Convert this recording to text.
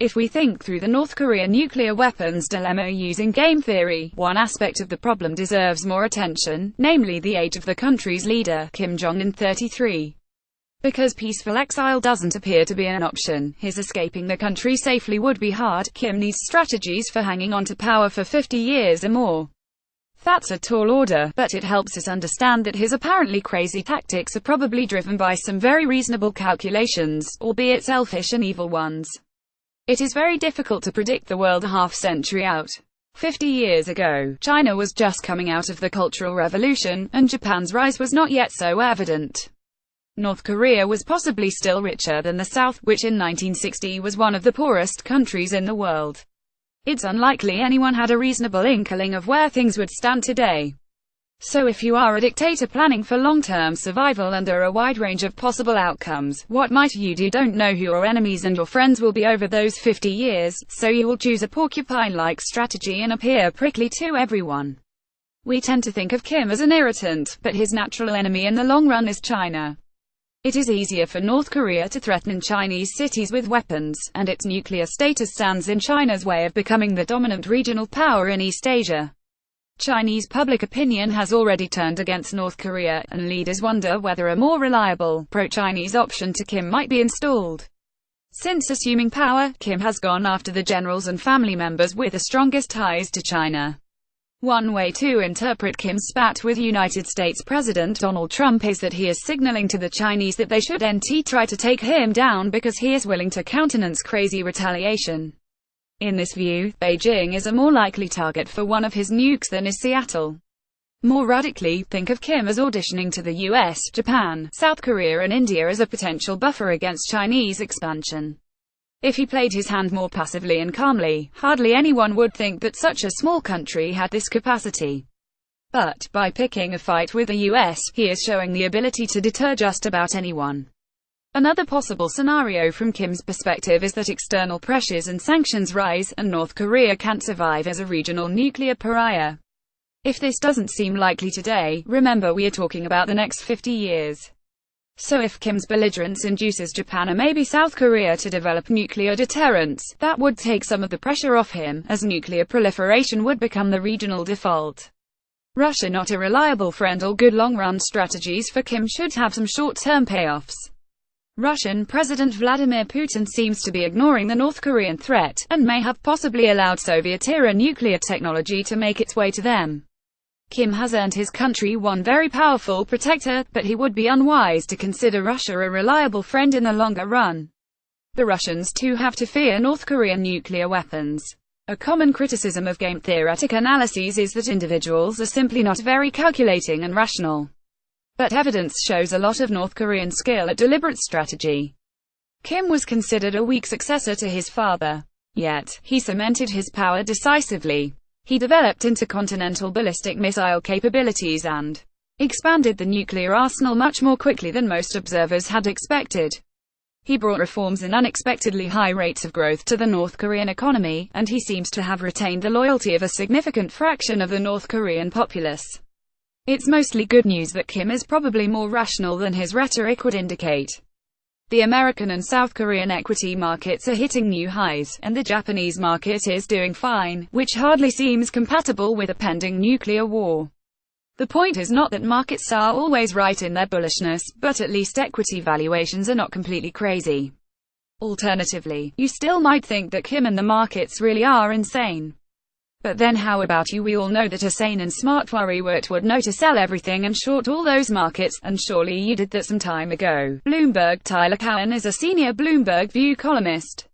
If we think through the North Korea nuclear weapons dilemma using game theory, one aspect of the problem deserves more attention, namely the age of the country's leader, Kim Jong-un 33. Because peaceful exile doesn't appear to be an option, his escaping the country safely would be hard. Kim needs strategies for hanging on to power for 50 years or more. That's a tall order, but it helps us understand that his apparently crazy tactics are probably driven by some very reasonable calculations, albeit selfish and evil ones. It is very difficult to predict the world a half-century out. 50 years ago, China was just coming out of the Cultural Revolution, and Japan's rise was not yet so evident. North Korea was possibly still richer than the South, which in 1960 was one of the poorest countries in the world. It's unlikely anyone had a reasonable inkling of where things would stand today. So if you are a dictator planning for long-term survival under a wide range of possible outcomes, what might you do? Don't know who your enemies and your friends will be over those 50 years, so you will choose a porcupine-like strategy and appear prickly to everyone. We tend to think of Kim as an irritant, but his natural enemy in the long run is China. It is easier for North Korea to threaten Chinese cities with weapons, and its nuclear status stands in China's way of becoming the dominant regional power in East Asia. Chinese public opinion has already turned against North Korea, and leaders wonder whether a more reliable, pro-Chinese option to Kim might be installed. Since assuming power, Kim has gone after the generals and family members with the strongest ties to China. One way to interpret Kim's spat with United States President Donald Trump is that he is signaling to the Chinese that they should try to take him down because he is willing to countenance crazy retaliation. In this view, Beijing is a more likely target for one of his nukes than is Seattle. More radically, think of Kim as auditioning to the US, Japan, South Korea and India as a potential buffer against Chinese expansion. If he played his hand more passively and calmly, hardly anyone would think that such a small country had this capacity. But, by picking a fight with the US, he is showing the ability to deter just about anyone. Another possible scenario from Kim's perspective is that external pressures and sanctions rise, and North Korea can't survive as a regional nuclear pariah. If this doesn't seem likely today, remember we are talking about the next 50 years. So if Kim's belligerence induces Japan or maybe South Korea to develop nuclear deterrence, that would take some of the pressure off him, as nuclear proliferation would become the regional default. Russia, not a reliable friend or good long-run strategies for Kim, should have some short-term payoffs. Russian President Vladimir Putin seems to be ignoring the North Korean threat, and may have possibly allowed Soviet-era nuclear technology to make its way to them. Kim has earned his country one very powerful protector, but he would be unwise to consider Russia a reliable friend in the longer run. The Russians too have to fear North Korean nuclear weapons. A common criticism of game theoretic analyses is that individuals are simply not very calculating and rational. But evidence shows a lot of North Korean skill at deliberate strategy. Kim was considered a weak successor to his father. Yet, he cemented his power decisively. He developed intercontinental ballistic missile capabilities and expanded the nuclear arsenal much more quickly than most observers had expected. He brought reforms and unexpectedly high rates of growth to the North Korean economy, and he seems to have retained the loyalty of a significant fraction of the North Korean populace. It's mostly good news that Kim is probably more rational than his rhetoric would indicate. The American and South Korean equity markets are hitting new highs, and the Japanese market is doing fine, which hardly seems compatible with a pending nuclear war. The point is not that markets are always right in their bullishness, but at least equity valuations are not completely crazy. Alternatively, you still might think that Kim and the markets really are insane. But then how about you? We all know that a sane and smart worrywart would know to sell everything and short all those markets, and surely you did that some time ago. Bloomberg. Tyler Cowen is a senior Bloomberg View columnist.